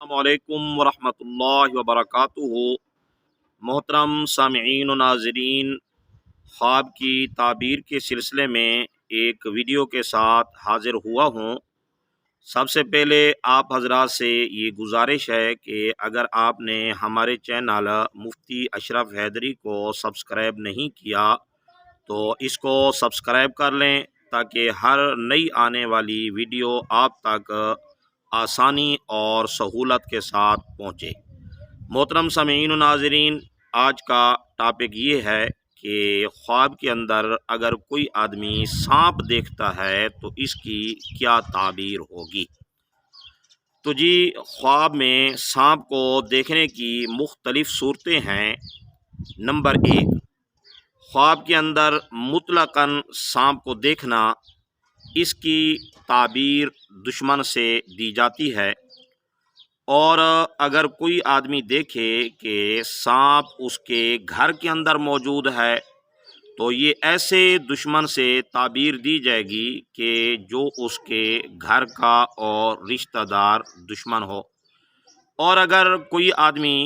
السلام علیکم ورحمۃ اللہ وبرکاتہ۔ محترم سامعین و ناظرین، خواب کی تعبیر کے سلسلے میں ایک ویڈیو کے ساتھ حاضر ہوا ہوں۔ سب سے پہلے آپ حضرات سے یہ گزارش ہے کہ اگر آپ نے ہمارے چینل مفتی اشرف حیدری کو سبسکرائب نہیں کیا تو اس کو سبسکرائب کر لیں تاکہ ہر نئی آنے والی ویڈیو آپ تک آسانی اور سہولت کے ساتھ پہنچے۔ محترم سامعین و ناظرین، آج کا ٹاپک یہ ہے کہ خواب کے اندر اگر کوئی آدمی سانپ دیکھتا ہے تو اس کی کیا تعبیر ہوگی۔ تو جی، خواب میں سانپ کو دیکھنے کی مختلف صورتیں ہیں۔ نمبر 1، خواب کے اندر مطلقاً سانپ کو دیکھنا، اس کی تعبیر دشمن سے دی جاتی ہے، اور اگر کوئی آدمی دیکھے کہ سانپ اس کے گھر کے اندر موجود ہے تو یہ ایسے دشمن سے تعبیر دی جائے گی کہ جو اس کے گھر کا اور رشتہ دار دشمن ہو۔ اور اگر کوئی آدمی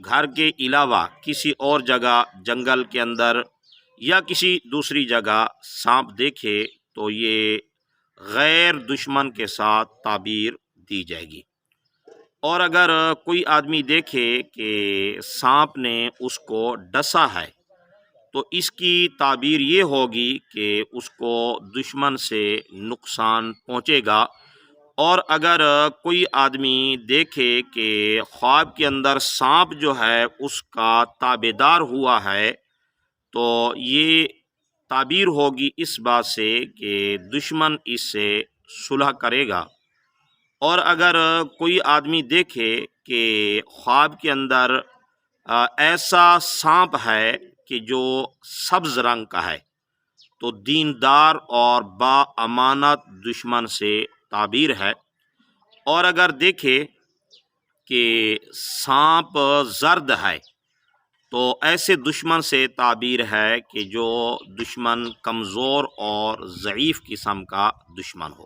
گھر کے علاوہ کسی اور جگہ، جنگل کے اندر یا کسی دوسری جگہ سانپ دیکھے تو یہ غیر دشمن کے ساتھ تعبیر دی جائے گی۔ اور اگر کوئی آدمی دیکھے کہ سانپ نے اس کو ڈسا ہے تو اس کی تعبیر یہ ہوگی کہ اس کو دشمن سے نقصان پہنچے گا۔ اور اگر کوئی آدمی دیکھے کہ خواب کے اندر سانپ جو ہے اس کا تابع دار ہوا ہے تو یہ تعبیر ہوگی اس بات سے کہ دشمن اس سے صلح کرے گا۔ اور اگر کوئی آدمی دیکھے کہ خواب کے اندر ایسا سانپ ہے کہ جو سبز رنگ کا ہے تو دیندار اور با امانت دشمن سے تعبیر ہے۔ اور اگر دیکھے کہ سانپ زرد ہے تو ایسے دشمن سے تعبیر ہے کہ جو دشمن کمزور اور ضعیف قسم کا دشمن ہو۔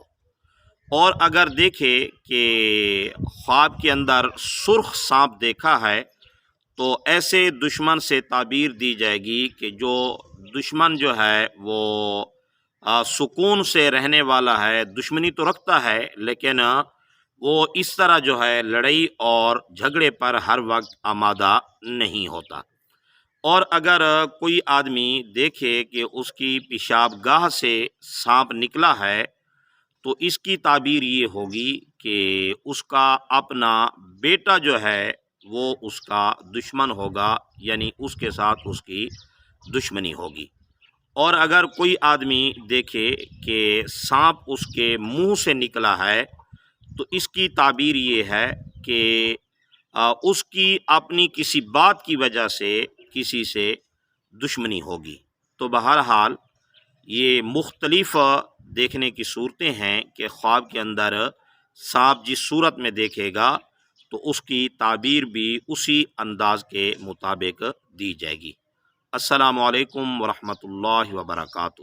اور اگر دیکھے کہ خواب کے اندر سرخ سانپ دیکھا ہے تو ایسے دشمن سے تعبیر دی جائے گی کہ جو دشمن جو ہے وہ سکون سے رہنے والا ہے، دشمنی تو رکھتا ہے لیکن وہ اس طرح جو ہے لڑائی اور جھگڑے پر ہر وقت آمادہ نہیں ہوتا۔ اور اگر کوئی آدمی دیکھے کہ اس کی پیشاب گاہ سے سانپ نکلا ہے تو اس کی تعبیر یہ ہوگی کہ اس کا اپنا بیٹا جو ہے وہ اس کا دشمن ہوگا، یعنی اس کے ساتھ اس کی دشمنی ہوگی۔ اور اگر کوئی آدمی دیکھے کہ سانپ اس کے منہ سے نکلا ہے تو اس کی تعبیر یہ ہے کہ اس کی اپنی کسی بات کی وجہ سے کسی سے دشمنی ہوگی۔ تو بہرحال یہ مختلف دیکھنے کی صورتیں ہیں کہ خواب کے اندر سانپ جس صورت میں دیکھے گا تو اس کی تعبیر بھی اسی انداز کے مطابق دی جائے گی۔ السلام علیکم ورحمۃ اللہ وبرکاتہ۔